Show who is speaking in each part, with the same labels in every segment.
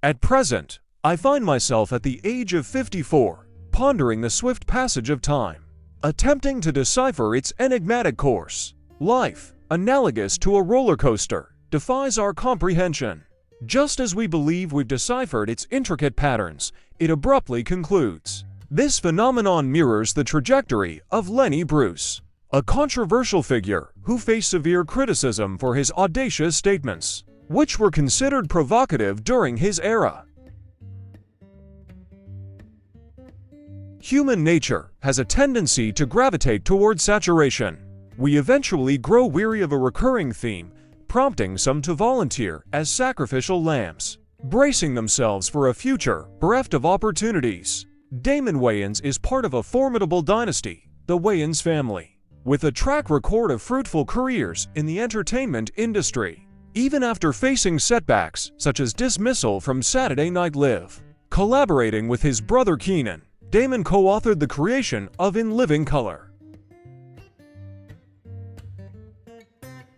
Speaker 1: At present, I find myself at the age of 54, pondering the swift passage of time, attempting to decipher its enigmatic course. Life, analogous to a roller coaster, defies our comprehension. Just as we believe we've deciphered its intricate patterns, it abruptly concludes. This phenomenon mirrors the trajectory of Lenny Bruce, a controversial figure who faced severe criticism for his audacious statements, which were considered provocative during his era. Human nature has a tendency to gravitate toward saturation. We eventually grow weary of a recurring theme, prompting some to volunteer as sacrificial lambs, bracing themselves for a future bereft of opportunities. Damon Wayans is part of a formidable dynasty, the Wayans family, with a track record of fruitful careers in the entertainment industry. Even after facing setbacks such as dismissal from Saturday Night Live, collaborating with his brother Kenan, Damon co-authored the creation of In Living Color.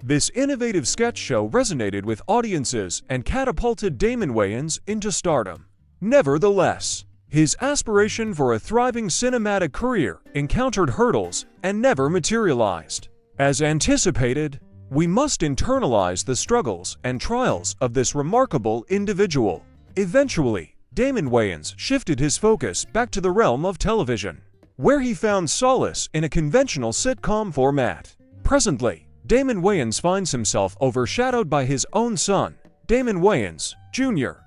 Speaker 1: This innovative sketch show resonated with audiences and catapulted Damon Wayans into stardom. Nevertheless, his aspiration for a thriving cinematic career encountered hurdles and never materialized. As anticipated, we must internalize the struggles and trials of this remarkable individual. Eventually, Damon Wayans shifted his focus back to the realm of television, where he found solace in a conventional sitcom format. Presently, Damon Wayans finds himself overshadowed by his own son, Damon Wayans, Jr.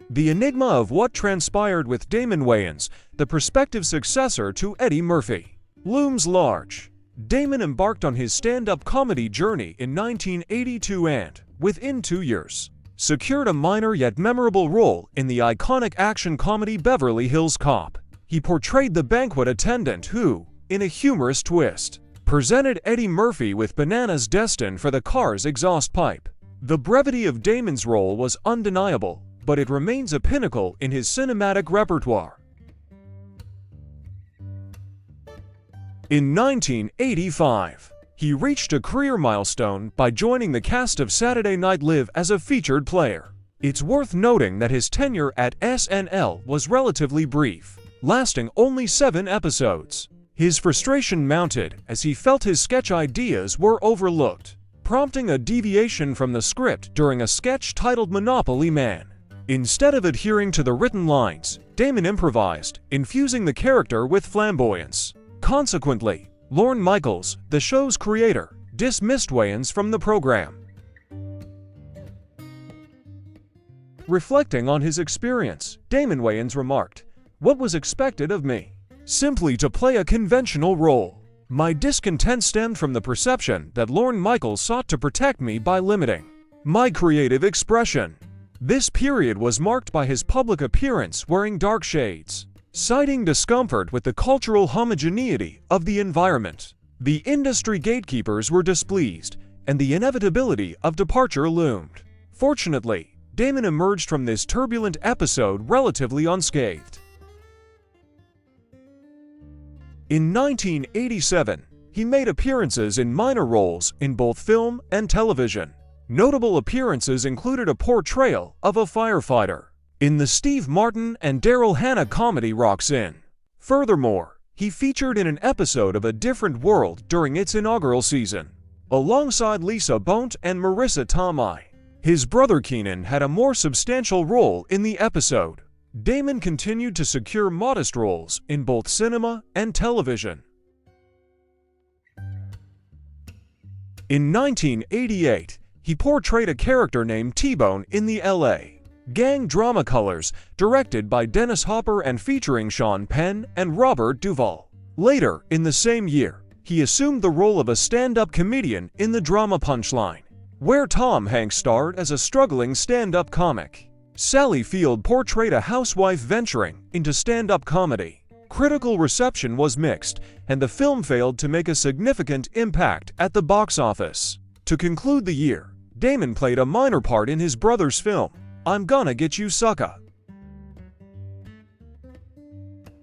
Speaker 1: The enigma of what transpired with Damon Wayans, the prospective successor to Eddie Murphy, looms large. Damon embarked on his stand-up comedy journey in 1982 and, within 2 years, secured a minor yet memorable role in the iconic action comedy Beverly Hills Cop. He portrayed the banquet attendant who, in a humorous twist, presented Eddie Murphy with bananas destined for the car's exhaust pipe. The brevity of Damon's role was undeniable, but it remains a pinnacle in his cinematic repertoire. In 1985, he reached a career milestone by joining the cast of Saturday Night Live as a featured player. It's worth noting that his tenure at SNL was relatively brief, lasting only 7 episodes. His frustration mounted as he felt his sketch ideas were overlooked, prompting a deviation from the script during a sketch titled Monopoly Man. Instead of adhering to the written lines, Damon improvised, infusing the character with flamboyance. Consequently, Lorne Michaels, the show's creator, dismissed Wayans from the program. Reflecting on his experience, Damon Wayans remarked, "What was expected of me? Simply to play a conventional role. My discontent stemmed from the perception that Lorne Michaels sought to protect me by limiting my creative expression." This period was marked by his public appearance wearing dark shades, citing discomfort with the cultural homogeneity of the environment. The industry gatekeepers were displeased, and the inevitability of departure loomed. Fortunately, Damon emerged from this turbulent episode relatively unscathed. In 1987, he made appearances in minor roles in both film and television. Notable appearances included a portrayal of a firefighter in the Steve Martin and Daryl Hannah comedy Rocks In. Furthermore, he featured in an episode of A Different World during its inaugural season, alongside Lisa Bonet and Marissa Tomei. His brother Kenan had a more substantial role in the episode. Damon continued to secure modest roles in both cinema and television. In 1988, he portrayed a character named T-Bone in the L.A. gang drama Colors, directed by Dennis Hopper and featuring Sean Penn and Robert Duvall. Later, in the same year, he assumed the role of a stand-up comedian in the drama Punchline, where Tom Hanks starred as a struggling stand-up comic. Sally Field portrayed a housewife venturing into stand-up comedy. Critical reception was mixed, and the film failed to make a significant impact at the box office. To conclude the year, Damon played a minor part in his brother's film, I'm Gonna Get You Sucker.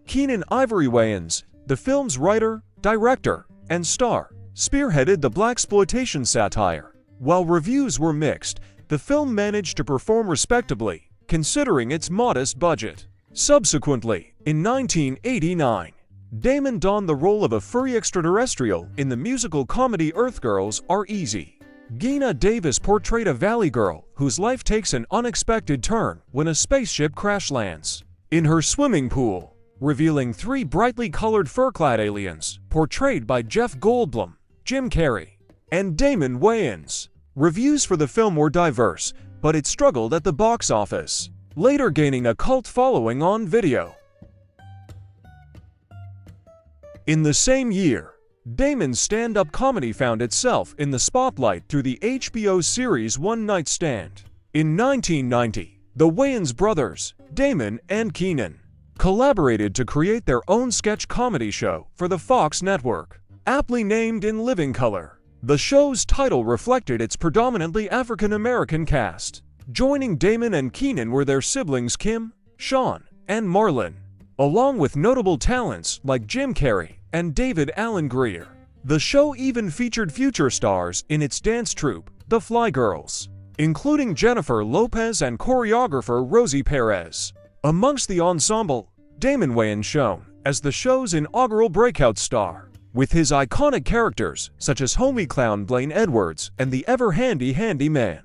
Speaker 1: Keenen Ivory Wayans, the film's writer, director, and star, spearheaded the blaxploitation satire. While reviews were mixed, the film managed to perform respectably, considering its modest budget. Subsequently, in 1989, Damon donned the role of a furry extraterrestrial in the musical comedy Earth Girls Are Easy. Geena Davis portrayed a valley girl whose life takes an unexpected turn when a spaceship crash lands in her swimming pool, revealing three brightly colored fur-clad aliens portrayed by Jeff Goldblum, Jim Carrey, and Damon Wayans. Reviews for the film were diverse, but it struggled at the box office, later gaining a cult following on video. In the same year, Damon's stand-up comedy found itself in the spotlight through the HBO series One Night Stand. In 1990, the Wayans brothers, Damon and Kenan, collaborated to create their own sketch comedy show for the Fox network, aptly named In Living Color. The show's title reflected its predominantly African-American cast. Joining Damon and Kenan were their siblings Kim, Sean, and Marlon, along with notable talents like Jim Carrey and David Alan Grier. The show even featured future stars in its dance troupe, the Fly Girls, including Jennifer Lopez and choreographer Rosie Perez. Amongst the ensemble, Damon Wayans shone as the show's inaugural breakout star, with his iconic characters such as homie clown Blaine Edwards and the ever-handy handyman.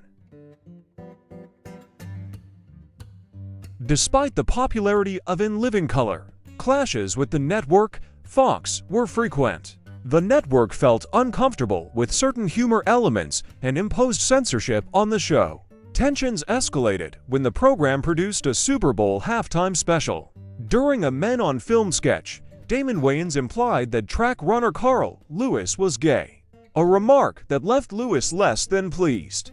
Speaker 1: Despite the popularity of In Living Color, clashes with the network, Fox, were frequent. The network felt uncomfortable with certain humor elements and imposed censorship on the show. Tensions escalated when the program produced a Super Bowl halftime special. During a Men on Film sketch, Damon Wayans implied that track runner Carl Lewis was gay, a remark that left Lewis less than pleased.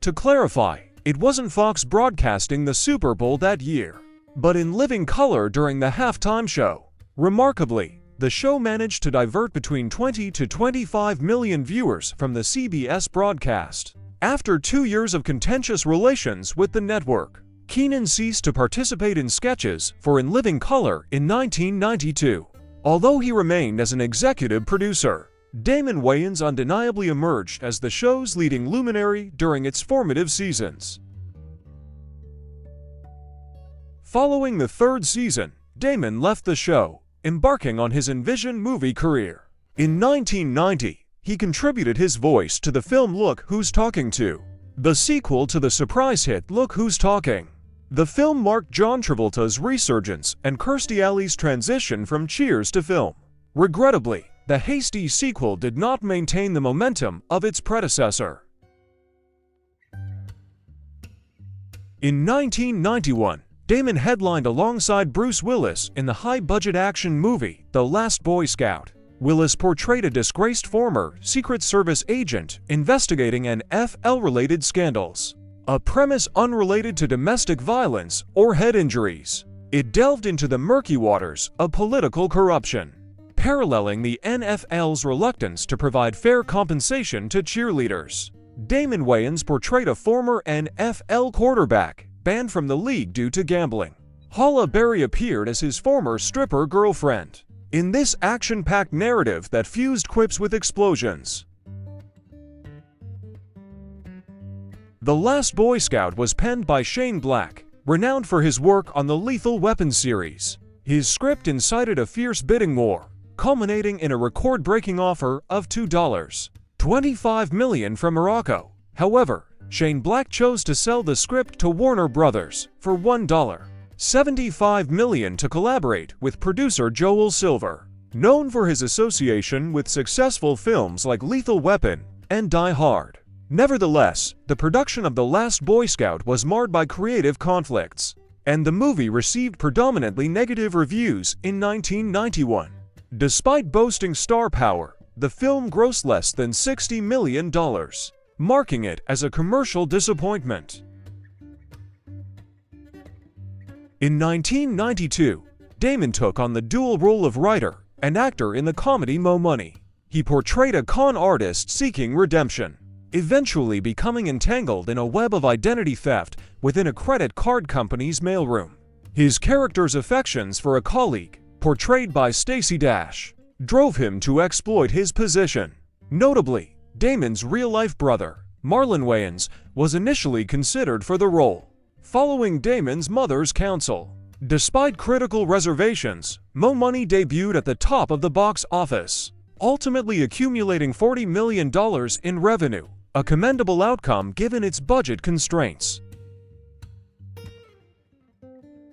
Speaker 1: To clarify, it wasn't Fox broadcasting the Super Bowl that year, but In Living Color during the halftime show. Remarkably, the show managed to divert between 20 to 25 million viewers from the CBS broadcast. After 2 years of contentious relations with the network, Kenan ceased to participate in sketches for In Living Color in 1992. Although he remained as an executive producer, Damon Wayans undeniably emerged as the show's leading luminary during its formative seasons. Following the third season, Damon left the show, embarking on his envisioned movie career. In 1990, he contributed his voice to the film Look Who's Talking To, the sequel to the surprise hit Look Who's Talking. The film marked John Travolta's resurgence and Kirstie Alley's transition from Cheers to film. Regrettably, the hasty sequel did not maintain the momentum of its predecessor. In 1991, Damon headlined alongside Bruce Willis in the high-budget action movie The Last Boy Scout. Willis portrayed a disgraced former Secret Service agent investigating NFL-related scandals, a premise unrelated to domestic violence or head injuries. It delved into the murky waters of political corruption, paralleling the NFL's reluctance to provide fair compensation to cheerleaders. Damon Wayans portrayed a former NFL quarterback banned from the league due to gambling. Halle Berry appeared as his former stripper girlfriend in this action-packed narrative that fused quips with explosions. The Last Boy Scout was penned by Shane Black, renowned for his work on the Lethal Weapon series. His script incited a fierce bidding war, culminating in a record-breaking offer of $2.25 million from Morocco. However, Shane Black chose to sell the script to Warner Brothers for $1.75 million to collaborate with producer Joel Silver, known for his association with successful films like Lethal Weapon and Die Hard. Nevertheless, the production of The Last Boy Scout was marred by creative conflicts, and the movie received predominantly negative reviews in 1991. Despite boasting star power, the film grossed less than $60 million, marking it as a commercial disappointment. In 1992, Damon took on the dual role of writer and actor in the comedy Mo Money. He portrayed a con artist seeking redemption, eventually becoming entangled in a web of identity theft within a credit card company's mailroom. His character's affections for a colleague, portrayed by Stacey Dash, drove him to exploit his position. Notably, Damon's real-life brother, Marlon Wayans, was initially considered for the role, following Damon's mother's counsel. Despite critical reservations, Mo Money debuted at the top of the box office, ultimately accumulating $40 million in revenue, a commendable outcome given its budget constraints.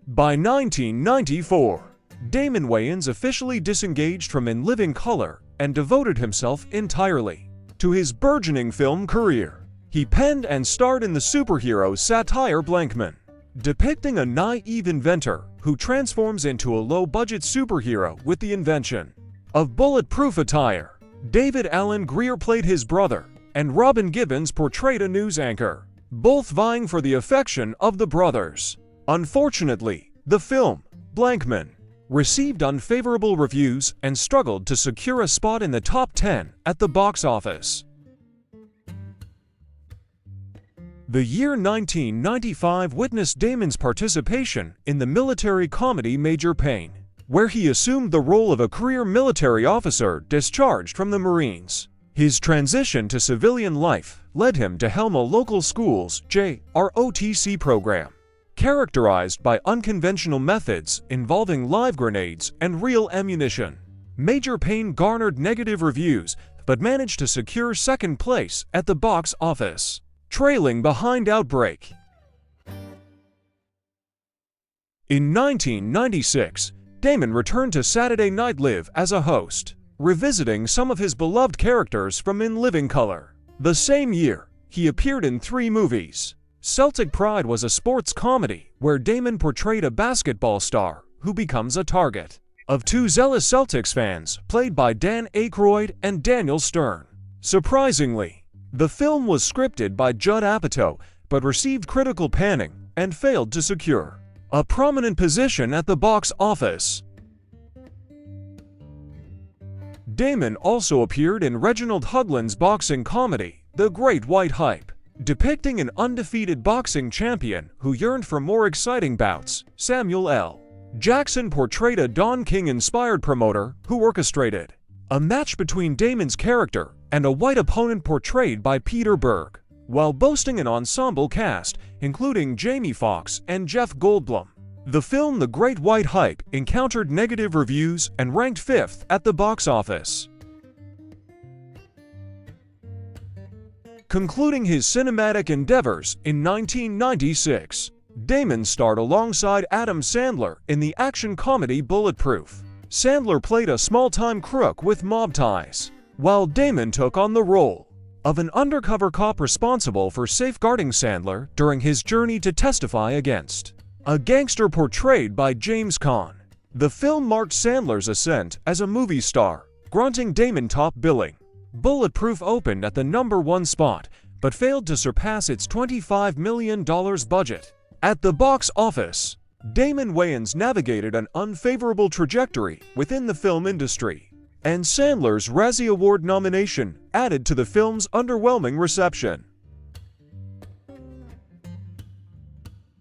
Speaker 1: By 1994, Damon Wayans officially disengaged from In Living Color and devoted himself entirely to his burgeoning film career. He penned and starred in the superhero satire Blankman, depicting a naive inventor who transforms into a low-budget superhero with the invention of bulletproof attire. David Alan Grier played his brother, and Robin Givens portrayed a news anchor, both vying for the affection of the brothers. Unfortunately, the film, Blankman, received unfavorable reviews and struggled to secure a spot in the top 10 at the box office. The year 1995 witnessed Damon's participation in the military comedy Major Payne, where he assumed the role of a career military officer discharged from the Marines. His transition to civilian life led him to helm a local school's JROTC program, characterized by unconventional methods involving live grenades and real ammunition. Major Payne garnered negative reviews but managed to secure second place at the box office, trailing behind Outbreak. In 1996, Damon returned to Saturday Night Live as a host, revisiting some of his beloved characters from In Living Color. The same year, he appeared in 3 movies. Celtic Pride was a sports comedy where Damon portrayed a basketball star who becomes a target of 2 zealous Celtics fans played by Dan Aykroyd and Daniel Stern. Surprisingly, the film was scripted by Judd Apatow but received critical panning and failed to secure a prominent position at the box office. Damon also appeared in Reginald Hudlin's boxing comedy, The Great White Hype, depicting an undefeated boxing champion who yearned for more exciting bouts. Samuel L. Jackson portrayed a Don King-inspired promoter who orchestrated a match between Damon's character and a white opponent portrayed by Peter Berg, while boasting an ensemble cast including Jamie Foxx and Jeff Goldblum. The film The Great White Hype encountered negative reviews and ranked 5th at the box office. Concluding his cinematic endeavors in 1996, Damon starred alongside Adam Sandler in the action comedy Bulletproof. Sandler played a small-time crook with mob ties, while Damon took on the role of an undercover cop responsible for safeguarding Sandler during his journey to testify against a gangster portrayed by James Caan. The film marked Sandler's ascent as a movie star, granting Damon top billing. Bulletproof opened at the #1 spot, but failed to surpass its $25 million budget. At the box office, Damon Wayans navigated an unfavorable trajectory within the film industry, and Sandler's Razzie Award nomination added to the film's underwhelming reception.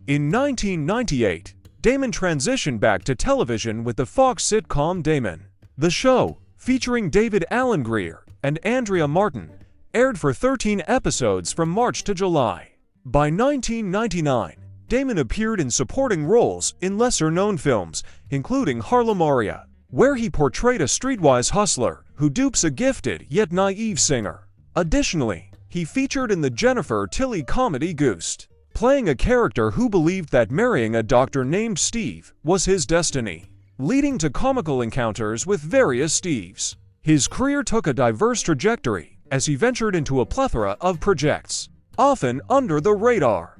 Speaker 1: In 1998, Damon transitioned back to television with the Fox sitcom Damon. The show, featuring David Alan Grier and Andrea Martin, aired for 13 episodes from March to July. By 1999, Damon appeared in supporting roles in lesser-known films, including Harlem Aria, where he portrayed a streetwise hustler who dupes a gifted yet naive singer. Additionally, he featured in the Jennifer Tilly comedy Goosed, playing a character who believed that marrying a doctor named Steve was his destiny, leading to comical encounters with various Steves. His career took a diverse trajectory as he ventured into a plethora of projects, often under the radar.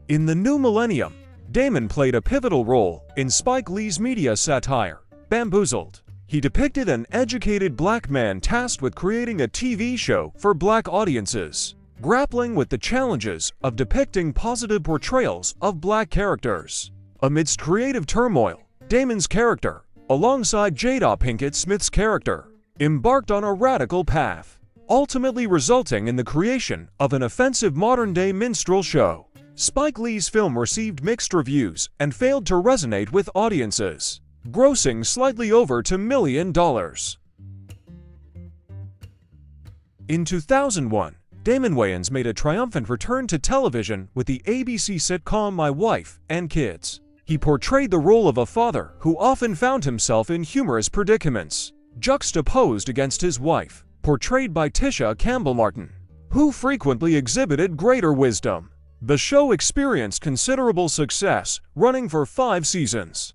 Speaker 1: In the new millennium, Damon played a pivotal role in Spike Lee's media satire, Bamboozled. He depicted an educated black man tasked with creating a TV show for black audiences, grappling with the challenges of depicting positive portrayals of black characters. Amidst creative turmoil, Damon's character, alongside Jada Pinkett Smith's character, embarked on a radical path, ultimately resulting in the creation of an offensive modern-day minstrel show. Spike Lee's film received mixed reviews and failed to resonate with audiences, grossing slightly over $2 million. In 2001, Damon Wayans made a triumphant return to television with the ABC sitcom My Wife and Kids. He portrayed the role of a father who often found himself in humorous predicaments, juxtaposed against his wife, portrayed by Tisha Campbell-Martin, who frequently exhibited greater wisdom. The show experienced considerable success, running for 5 seasons.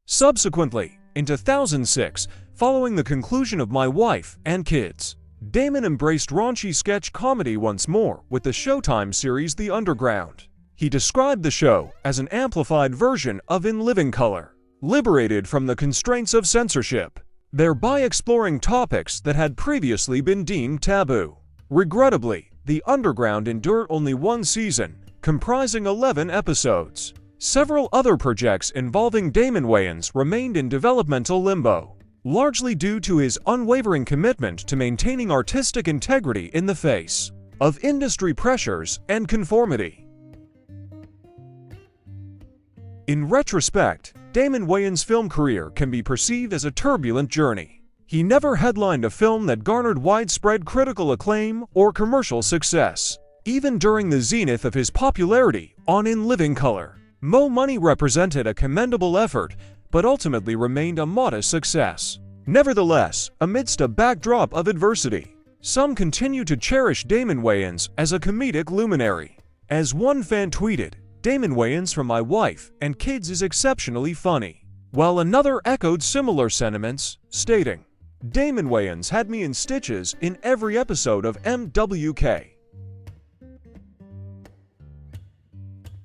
Speaker 1: Subsequently, in 2006, following the conclusion of My Wife and Kids, Damon embraced raunchy sketch comedy once more with the Showtime series The Underground. He described the show as an amplified version of In Living Color, liberated from the constraints of censorship, thereby exploring topics that had previously been deemed taboo. Regrettably, The Underground endured only 1 season, comprising 11 episodes. Several other projects involving Damon Wayans remained in developmental limbo, largely due to his unwavering commitment to maintaining artistic integrity in the face of industry pressures and conformity. In retrospect, Damon Wayans' film career can be perceived as a turbulent journey. He never headlined a film that garnered widespread critical acclaim or commercial success. Even during the zenith of his popularity on In Living Color, Mo Money represented a commendable effort, but ultimately remained a modest success. Nevertheless, amidst a backdrop of adversity, some continue to cherish Damon Wayans as a comedic luminary. As one fan tweeted, "Damon Wayans from My Wife and Kids is exceptionally funny," while another echoed similar sentiments, stating, "Damon Wayans had me in stitches in every episode of MWK."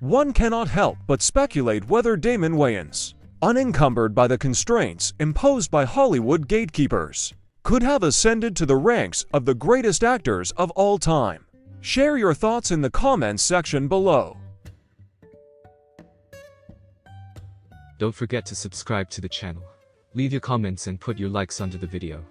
Speaker 1: One cannot help but speculate whether Damon Wayans, unencumbered by the constraints imposed by Hollywood gatekeepers, could have ascended to the ranks of the greatest actors of all time. Share your thoughts in the comments section below.
Speaker 2: Don't forget to subscribe to the channel. Leave your comments and put your likes under the video.